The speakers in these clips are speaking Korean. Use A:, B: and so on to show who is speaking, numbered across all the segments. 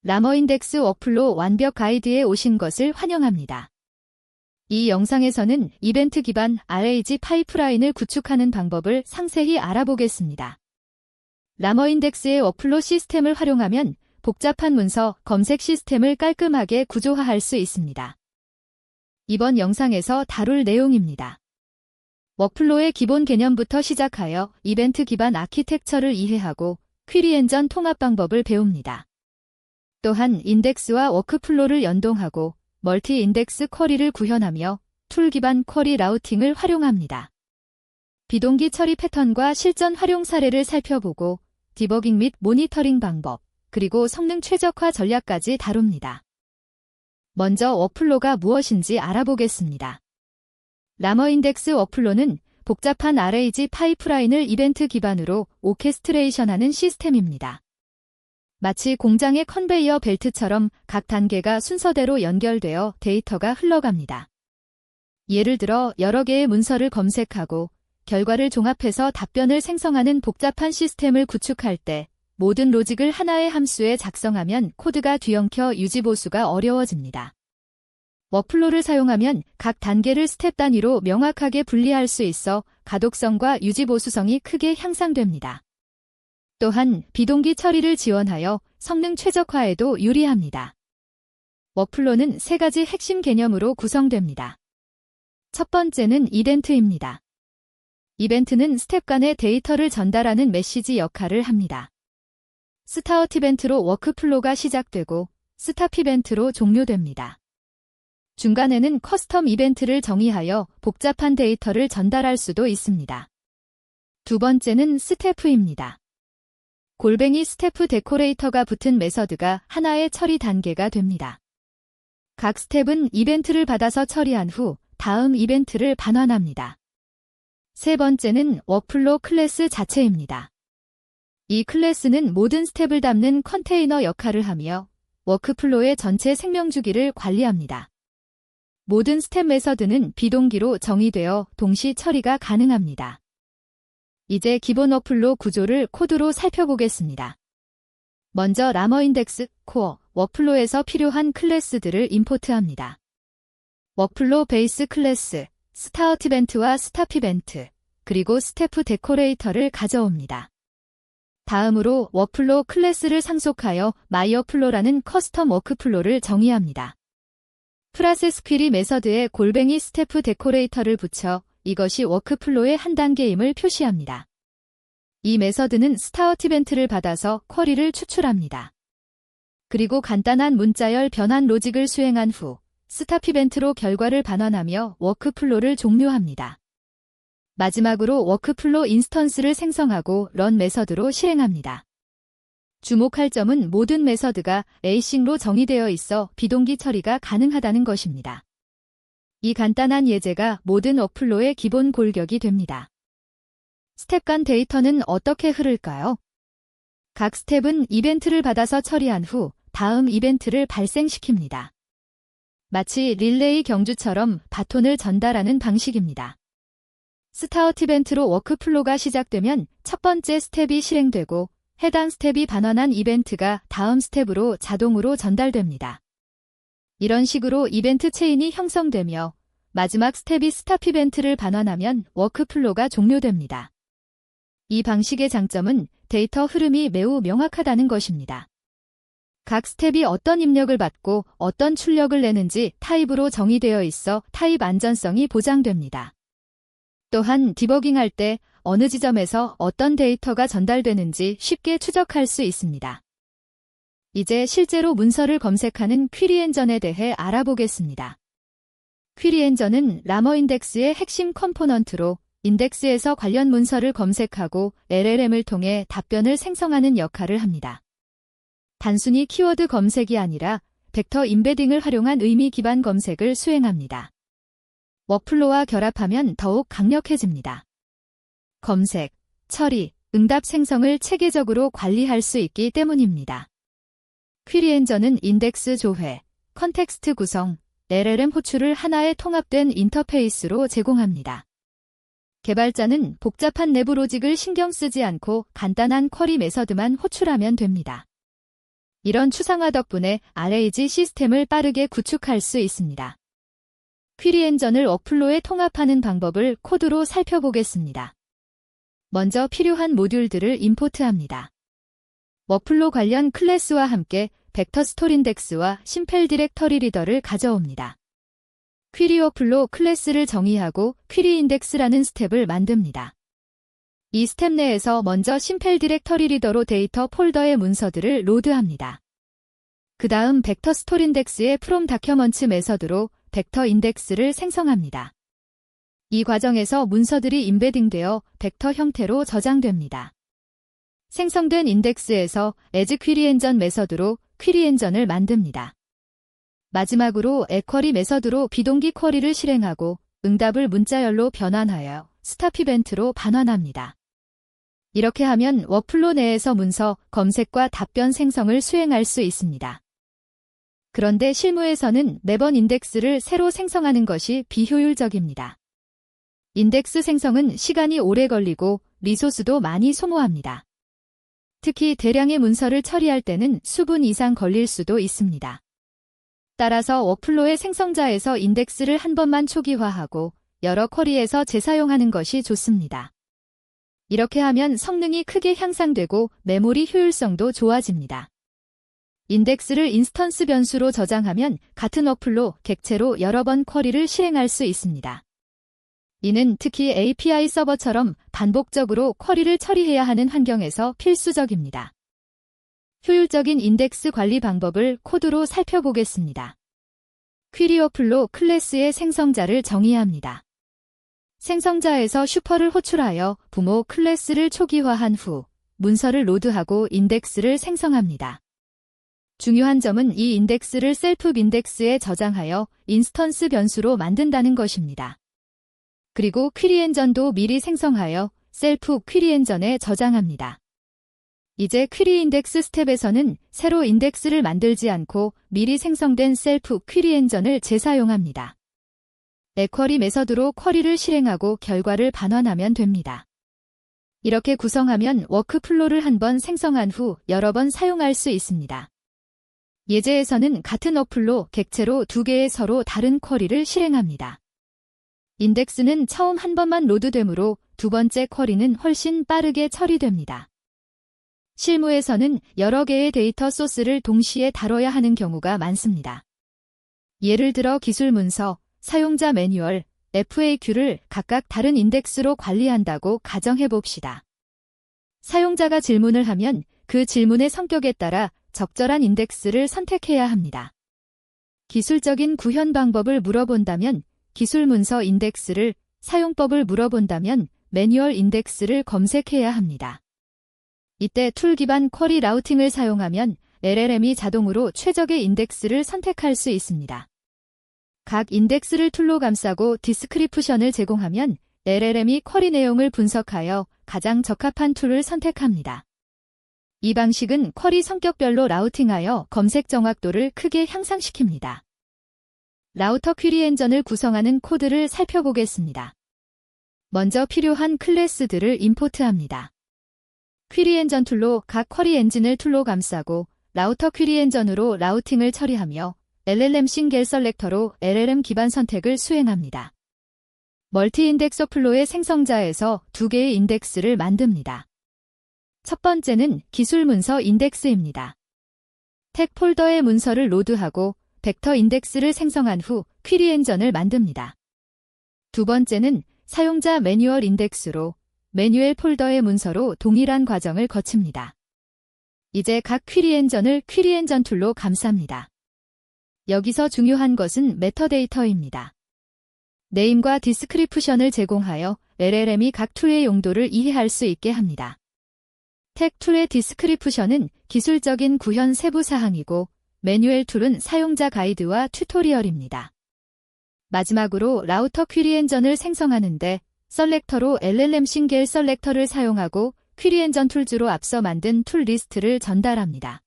A: 라머인덱스 워크플로 완벽 가이드에 오신 것을 환영합니다. 이 영상에서는 이벤트 기반 RAG 파이프라인을 구축하는 방법을 상세히 알아보겠습니다. 라머인덱스의 워크플로 시스템을 활용하면 복잡한 문서, 검색 시스템을 깔끔하게 구조화할 수 있습니다. 이번 영상에서 다룰 내용입니다. 워크플로의 기본 개념부터 시작하여 이벤트 기반 아키텍처를 이해하고 퀴리 엔진 통합 방법을 배웁니다. 또한 인덱스와 워크플로를 연동하고 멀티 인덱스 쿼리를 구현하며 툴 기반 쿼리 라우팅을 활용합니다. 비동기 처리 패턴과 실전 활용 사례를 살펴보고 디버깅 및 모니터링 방법, 그리고 성능 최적화 전략까지 다룹니다. 먼저 워크플로가 무엇인지 알아보겠습니다. 라머인덱스 워크플로는 복잡한 RAG 파이프라인을 이벤트 기반으로 오케스트레이션하는 시스템입니다. 마치 공장의 컨베이어 벨트처럼 각 단계가 순서대로 연결되어 데이터가 흘러갑니다. 예를 들어 여러 개의 문서를 검색하고 결과를 종합해서 답변을 생성하는 복잡한 시스템을 구축할 때 모든 로직을 하나의 함수에 작성하면 코드가 뒤엉켜 유지보수가 어려워집니다. 워크플로를 사용하면 각 단계를 스텝 단위로 명확하게 분리할 수 있어 가독성과 유지보수성이 크게 향상됩니다. 또한 비동기 처리를 지원하여 성능 최적화에도 유리합니다. 워크플로는 세 가지 핵심 개념으로 구성됩니다. 첫 번째는 이벤트입니다. 이벤트는 스텝 간의 데이터를 전달하는 메시지 역할을 합니다. 스타트 이벤트로 워크플로가 시작되고 스탑 이벤트로 종료됩니다. 중간에는 커스텀 이벤트를 정의하여 복잡한 데이터를 전달할 수도 있습니다. 두 번째는 스태프입니다. 골뱅이 스태프 데코레이터가 붙은 메서드가 하나의 처리 단계가 됩니다. 각 스텝은 이벤트를 받아서 처리한 후 다음 이벤트를 반환합니다. 세 번째는 워크플로 클래스 자체입니다. 이 클래스는 모든 스텝을 담는 컨테이너 역할을 하며 워크플로의 전체 생명주기를 관리합니다. 모든 스텝 메서드는 비동기로 정의되어 동시 처리가 가능합니다. 이제 기본 워크플로 구조를 코드로 살펴보겠습니다. 먼저 라머인덱스 코어 워크플로에서 필요한 클래스들을 임포트합니다. 워크플로 베이스 클래스, 스타트 이벤트와 스탑 이벤트, 그리고 스태프 데코레이터를 가져옵니다. 다음으로 워크플로 클래스를 상속하여 마이워크플로라는 커스텀 워크플로를 정의합니다. 프로세스 퀴리 메서드에 골뱅이 스태프 데코레이터를 붙여 이것이 워크플로의 한 단계임을 표시합니다. 이 메서드는 스타트 이벤트를 받아서 쿼리를 추출합니다. 그리고 간단한 문자열 변환 로직을 수행한 후 스탑 이벤트로 결과를 반환하며 워크플로를 종료합니다. 마지막으로 워크플로 인스턴스를 생성하고 런 메서드로 실행합니다. 주목할 점은 모든 메서드가 에이싱로 정의되어 있어 비동기 처리가 가능하다는 것입니다. 이 간단한 예제가 모든 워크플로의 기본 골격이 됩니다. 스텝 간 데이터는 어떻게 흐를까요? 각 스텝은 이벤트를 받아서 처리한 후 다음 이벤트를 발생시킵니다. 마치 릴레이 경주처럼 바톤을 전달하는 방식입니다. 스타트 이벤트로 워크플로가 시작되면 첫 번째 스텝이 실행되고 해당 스텝이 반환한 이벤트가 다음 스텝으로 자동으로 전달됩니다. 이런 식으로 이벤트 체인이 형성되며 마지막 스텝이 스탑 이벤트를 반환하면 워크플로가 종료됩니다. 이 방식의 장점은 데이터 흐름이 매우 명확하다는 것입니다. 각 스텝이 어떤 입력을 받고 어떤 출력을 내는지 타입으로 정의되어 있어 타입 안전성이 보장됩니다. 또한 디버깅할 때 어느 지점에서 어떤 데이터가 전달되는지 쉽게 추적할 수 있습니다. 이제 실제로 문서를 검색하는 퀴리 엔진에 대해 알아보겠습니다. 퀴리 엔진은 라머인덱스의 핵심 컴포넌트로 인덱스에서 관련 문서를 검색하고 LLM을 통해 답변을 생성하는 역할을 합니다. 단순히 키워드 검색이 아니라 벡터 임베딩을 활용한 의미 기반 검색을 수행합니다. 워크플로와 결합하면 더욱 강력해집니다. 검색, 처리, 응답 생성을 체계적으로 관리할 수 있기 때문입니다. 퀴리 엔진은 인덱스 조회, 컨텍스트 구성, LLM 호출을 하나의 통합된 인터페이스로 제공합니다. 개발자는 복잡한 내부 로직을 신경 쓰지 않고 간단한 쿼리 메서드만 호출하면 됩니다. 이런 추상화 덕분에 RAG 시스템을 빠르게 구축할 수 있습니다. 퀴리 엔전을 워크플로에 통합하는 방법을 코드로 살펴보겠습니다. 먼저 필요한 모듈들을 임포트합니다. 워크플로 관련 클래스와 함께 벡터 스토리 인덱스와 심펠 디렉터리 리더를 가져옵니다. 퀴리 워크플로 클래스를 정의하고 퀴리 인덱스라는 스텝을 만듭니다. 이 스텝 내에서 먼저 심펠 디렉터리 리더로 데이터 폴더의 문서들을 로드합니다. 그 다음 벡터 스토리 인덱스의 프롬 다큐먼츠 메서드로 벡터 인덱스를 생성합니다. 이 과정에서 문서들이 임베딩되어 벡터 형태로 저장됩니다. 생성된 인덱스에서 as 퀴리 엔전 메서드로 퀴리 엔전을 만듭니다. 마지막으로 에쿼리 메서드로 비동기 쿼리를 실행하고 응답을 문자열로 변환하여 스탑 이벤트로 반환합니다. 이렇게 하면 워크플로 내에서 문서, 검색과 답변 생성을 수행할 수 있습니다. 그런데 실무에서는 매번 인덱스를 새로 생성하는 것이 비효율적입니다. 인덱스 생성은 시간이 오래 걸리고 리소스도 많이 소모합니다. 특히 대량의 문서를 처리할 때는 수분 이상 걸릴 수도 있습니다. 따라서 워크플로의 생성자에서 인덱스를 한 번만 초기화하고 여러 쿼리에서 재사용하는 것이 좋습니다. 이렇게 하면 성능이 크게 향상되고 메모리 효율성도 좋아집니다. 인덱스를 인스턴스 변수로 저장하면 같은 워크플로 객체로 여러 번 쿼리를 실행할 수 있습니다. 이는 특히 API 서버처럼 반복적으로 쿼리를 처리해야 하는 환경에서 필수적입니다. 효율적인 인덱스 관리 방법을 코드로 살펴보겠습니다. 퀴리 워크플로 클래스의 생성자를 정의합니다. 생성자에서 슈퍼를 호출하여 부모 클래스를 초기화한 후 문서를 로드하고 인덱스를 생성합니다. 중요한 점은 이 인덱스를 셀프 인덱스에 저장하여 인스턴스 변수로 만든다는 것입니다. 그리고 퀴리 엔전도 미리 생성하여 셀프 퀴리 엔전에 저장합니다. 이제 퀴리 인덱스 스텝에서는 새로 인덱스를 만들지 않고 미리 생성된 셀프 퀴리 엔전을 재사용합니다. 에쿼리 메서드로 쿼리를 실행하고 결과를 반환하면 됩니다. 이렇게 구성하면 워크플로를 한 번 생성한 후 여러 번 사용할 수 있습니다. 예제에서는 같은 워크플로 객체로 두 개의 서로 다른 쿼리를 실행합니다. 인덱스는 처음 한 번만 로드되므로 두 번째 쿼리는 훨씬 빠르게 처리됩니다. 실무에서는 여러 개의 데이터 소스를 동시에 다뤄야 하는 경우가 많습니다. 예를 들어 기술 문서, 사용자 매뉴얼, FAQ를 각각 다른 인덱스로 관리한다고 가정해 봅시다. 사용자가 질문을 하면 그 질문의 성격에 따라 적절한 인덱스를 선택해야 합니다. 기술적인 구현 방법을 물어본다면 기술 문서 인덱스를, 사용법을 물어본다면 매뉴얼 인덱스를 검색해야 합니다. 이때 툴 기반 쿼리 라우팅을 사용하면 LLM이 자동으로 최적의 인덱스를 선택할 수 있습니다. 각 인덱스를 툴로 감싸고 디스크리프션을 제공하면 LLM이 쿼리 내용을 분석하여 가장 적합한 툴을 선택합니다. 이 방식은 쿼리 성격별로 라우팅하여 검색 정확도를 크게 향상시킵니다. 라우터 퀴리 엔전을 구성하는 코드를 살펴보겠습니다. 먼저 필요한 클래스들을 임포트합니다. 퀴리 엔전 툴로 각 쿼리 엔진을 툴로 감싸고 라우터 퀴리 엔전으로 라우팅을 처리하며 LLM 싱겔 셀렉터로 LLM 기반 선택을 수행합니다. 멀티 인덱서 플로의 생성자에서 두 개의 인덱스를 만듭니다. 첫 번째는 기술 문서 인덱스입니다. 텍 폴더의 문서를 로드하고 벡터 인덱스를 생성한 후 퀴리 엔전을 만듭니다. 두 번째는 사용자 매뉴얼 인덱스로 매뉴얼 폴더의 문서로 동일한 과정을 거칩니다. 이제 각 퀴리 엔전을 퀴리 엔전 툴로 감쌉니다. 여기서 중요한 것은 메터데이터입니다. 네임과 디스크리프션을 제공하여 LLM이 각 툴의 용도를 이해할 수 있게 합니다. 텍 툴의 디스크리프션은 기술적인 구현 세부 사항이고 매뉴얼 툴은 사용자 가이드와 튜토리얼입니다. 마지막으로 라우터 퀴리 엔전을 생성하는데 셀렉터로 LLM 싱겔 셀렉터를 사용하고 퀴리 엔전 툴즈로 앞서 만든 툴 리스트를 전달합니다.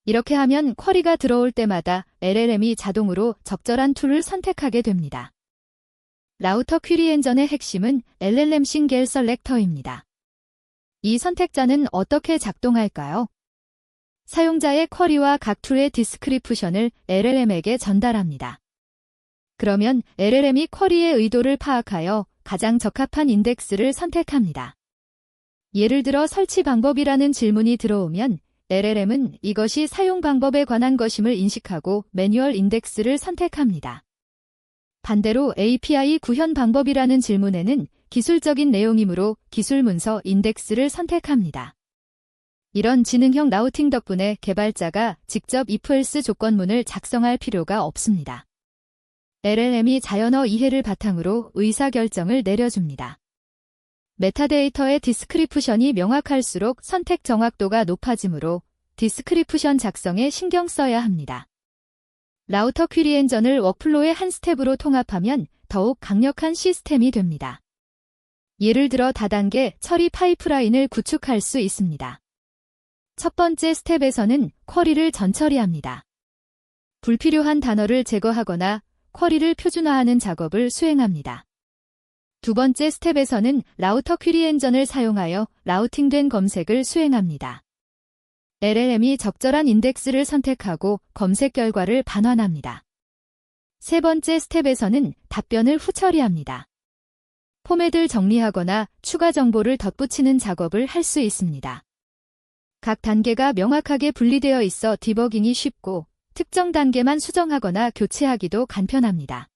A: 이렇게 하면 쿼리가 들어올 때마다 LLM이 자동으로 적절한 툴을 선택하게 됩니다. 라우터 퀴리 엔전의 핵심은 LLM 싱겔 셀렉터입니다. 이 선택자는 어떻게 작동할까요? 사용자의 쿼리와 각 툴의 디스크리프션을 LLM에게 전달합니다. 그러면 LLM이 쿼리의 의도를 파악하여 가장 적합한 인덱스를 선택합니다. 예를 들어 설치 방법이라는 질문이 들어오면 LLM은 이것이 사용 방법에 관한 것임을 인식하고 매뉴얼 인덱스를 선택합니다. 반대로 API 구현 방법이라는 질문에는 기술적인 내용이므로 기술 문서 인덱스를 선택합니다. 이런 지능형 라우팅 덕분에 개발자가 직접 if-else 조건문을 작성할 필요가 없습니다. LLM이 자연어 이해를 바탕으로 의사결정을 내려줍니다. 메타데이터의 디스크리프션이 명확할수록 선택 정확도가 높아지므로 디스크리프션 작성에 신경 써야 합니다. 라우터 퀴리 엔전을 워크플로의 한 스텝으로 통합하면 더욱 강력한 시스템이 됩니다. 예를 들어 다단계 처리 파이프라인을 구축할 수 있습니다. 첫 번째 스텝에서는 쿼리를 전처리합니다. 불필요한 단어를 제거하거나 쿼리를 표준화하는 작업을 수행합니다. 두 번째 스텝에서는 라우터 퀴리 엔전을 사용하여 라우팅된 검색을 수행합니다. LLM이 적절한 인덱스를 선택하고 검색 결과를 반환합니다. 세 번째 스텝에서는 답변을 후처리합니다. 포맷을 정리하거나 추가 정보를 덧붙이는 작업을 할 수 있습니다. 각 단계가 명확하게 분리되어 있어 디버깅이 쉽고 특정 단계만 수정하거나 교체하기도 간편합니다.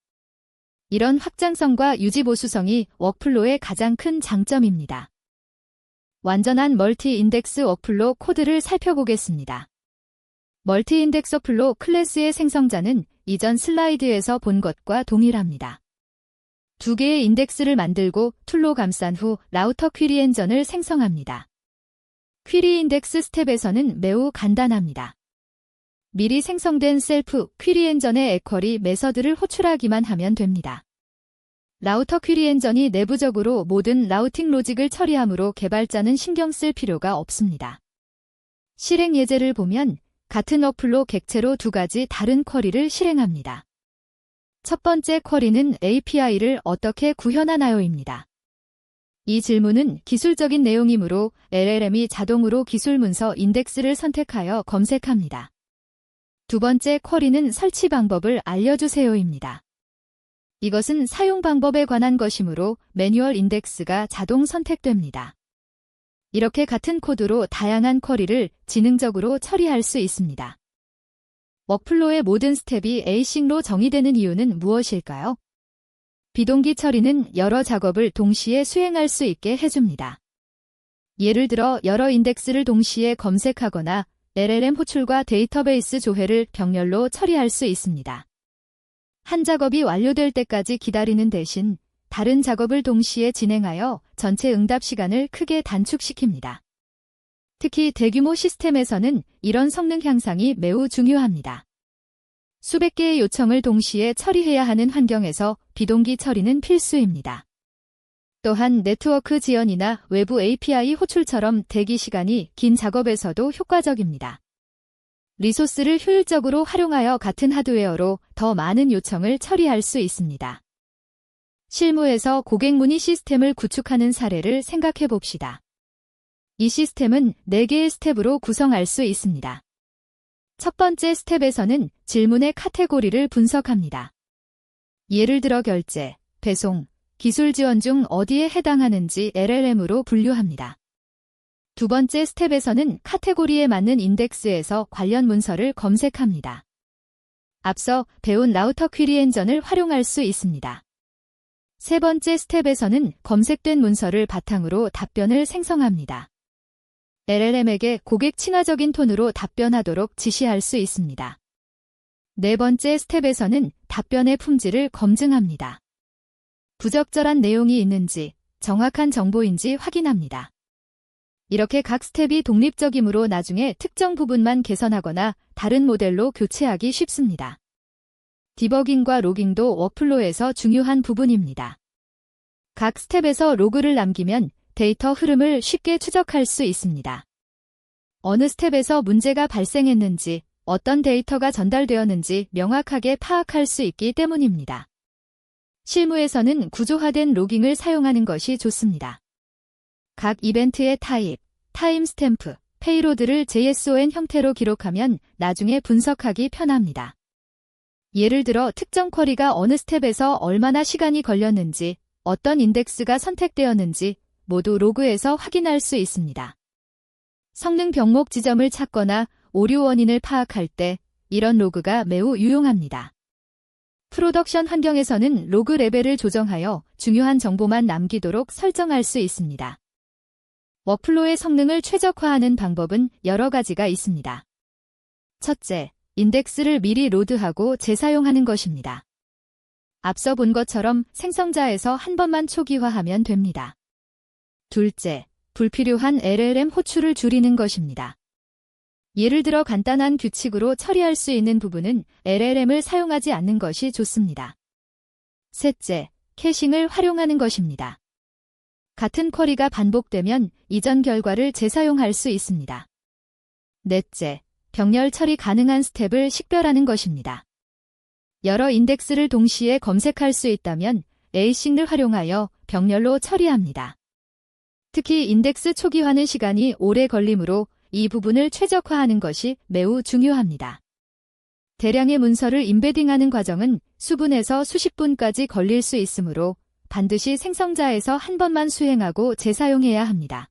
A: 이런 확장성과 유지보수성이 워크플로의 가장 큰 장점입니다. 완전한 멀티-인덱스 워크플로 코드를 살펴보겠습니다. 멀티-인덱스 워크플로 클래스의 생성자는 이전 슬라이드에서 본 것과 동일합니다. 두 개의 인덱스를 만들고 툴로 감싼 후 라우터 퀴리 엔전을 생성합니다. 퀴리 인덱스 스텝에서는 매우 간단합니다. 미리 생성된 셀프 퀴리 엔전의 에쿼리 메서드를 호출하기만 하면 됩니다. 라우터 퀴리 엔전이 내부적으로 모든 라우팅 로직을 처리하므로 개발자는 신경 쓸 필요가 없습니다. 실행 예제를 보면 같은 워크플로 객체로 두 가지 다른 쿼리를 실행합니다. 첫 번째 쿼리는 API를 어떻게 구현하나요입니다. 이 질문은 기술적인 내용이므로 LLM이 자동으로 기술 문서 인덱스를 선택하여 검색합니다. 두 번째 쿼리는 설치 방법을 알려주세요입니다. 이것은 사용 방법에 관한 것이므로 매뉴얼 인덱스가 자동 선택됩니다. 이렇게 같은 코드로 다양한 쿼리를 지능적으로 처리할 수 있습니다. 워크플로의 모든 스텝이 에이싱로 정의되는 이유는 무엇일까요? 비동기 처리는 여러 작업을 동시에 수행할 수 있게 해줍니다. 예를 들어 여러 인덱스를 동시에 검색하거나 LLM 호출과 데이터베이스 조회를 병렬로 처리할 수 있습니다. 한 작업이 완료될 때까지 기다리는 대신 다른 작업을 동시에 진행하여 전체 응답 시간을 크게 단축시킵니다. 특히 대규모 시스템에서는 이런 성능 향상이 매우 중요합니다. 수백 개의 요청을 동시에 처리해야 하는 환경에서 비동기 처리는 필수입니다. 또한 네트워크 지연이나 외부 API 호출처럼 대기 시간이 긴 작업에서도 효과적입니다. 리소스를 효율적으로 활용하여 같은 하드웨어로 더 많은 요청을 처리할 수 있습니다. 실무에서 고객 문의 시스템을 구축하는 사례를 생각해 봅시다. 이 시스템은 4개의 스텝으로 구성할 수 있습니다. 첫 번째 스텝에서는 질문의 카테고리를 분석합니다. 예를 들어 결제, 배송, 기술 지원 중 어디에 해당하는지 LLM으로 분류합니다. 두 번째 스텝에서는 카테고리에 맞는 인덱스에서 관련 문서를 검색합니다. 앞서 배운 라우터 퀴리 엔전을 활용할 수 있습니다. 세 번째 스텝에서는 검색된 문서를 바탕으로 답변을 생성합니다. LLM에게 고객 친화적인 톤으로 답변하도록 지시할 수 있습니다. 네 번째 스텝에서는 답변의 품질을 검증합니다. 부적절한 내용이 있는지, 정확한 정보인지 확인합니다. 이렇게 각 스텝이 독립적이므로 나중에 특정 부분만 개선하거나 다른 모델로 교체하기 쉽습니다. 디버깅과 로깅도 워크플로에서 중요한 부분입니다. 각 스텝에서 로그를 남기면 데이터 흐름을 쉽게 추적할 수 있습니다. 어느 스텝에서 문제가 발생했는지, 어떤 데이터가 전달되었는지 명확하게 파악할 수 있기 때문입니다. 실무에서는 구조화된 로깅을 사용하는 것이 좋습니다. 각 이벤트의 타입, 타임 스탬프, 페이로드를 JSON 형태로 기록하면 나중에 분석하기 편합니다. 예를 들어 특정 쿼리가 어느 스텝에서 얼마나 시간이 걸렸는지, 어떤 인덱스가 선택되었는지 모두 로그에서 확인할 수 있습니다. 성능 병목 지점을 찾거나 오류 원인을 파악할 때 이런 로그가 매우 유용합니다. 프로덕션 환경에서는 로그 레벨을 조정하여 중요한 정보만 남기도록 설정할 수 있습니다. 워크플로우의 성능을 최적화하는 방법은 여러 가지가 있습니다. 첫째, 인덱스를 미리 로드하고 재사용하는 것입니다. 앞서 본 것처럼 생성자에서 한 번만 초기화하면 됩니다. 둘째, 불필요한 LLM 호출을 줄이는 것입니다. 예를 들어 간단한 규칙으로 처리할 수 있는 부분은 LLM을 사용하지 않는 것이 좋습니다. 셋째, 캐싱을 활용하는 것입니다. 같은 쿼리가 반복되면 이전 결과를 재사용할 수 있습니다. 넷째, 병렬 처리 가능한 스텝을 식별하는 것입니다. 여러 인덱스를 동시에 검색할 수 있다면 에이싱을 활용하여 병렬로 처리합니다. 특히 인덱스 초기화는 시간이 오래 걸리므로 이 부분을 최적화하는 것이 매우 중요합니다. 대량의 문서를 임베딩하는 과정은 수분에서 수십 분까지 걸릴 수 있으므로 반드시 생성자에서 한 번만 수행하고 재사용해야 합니다.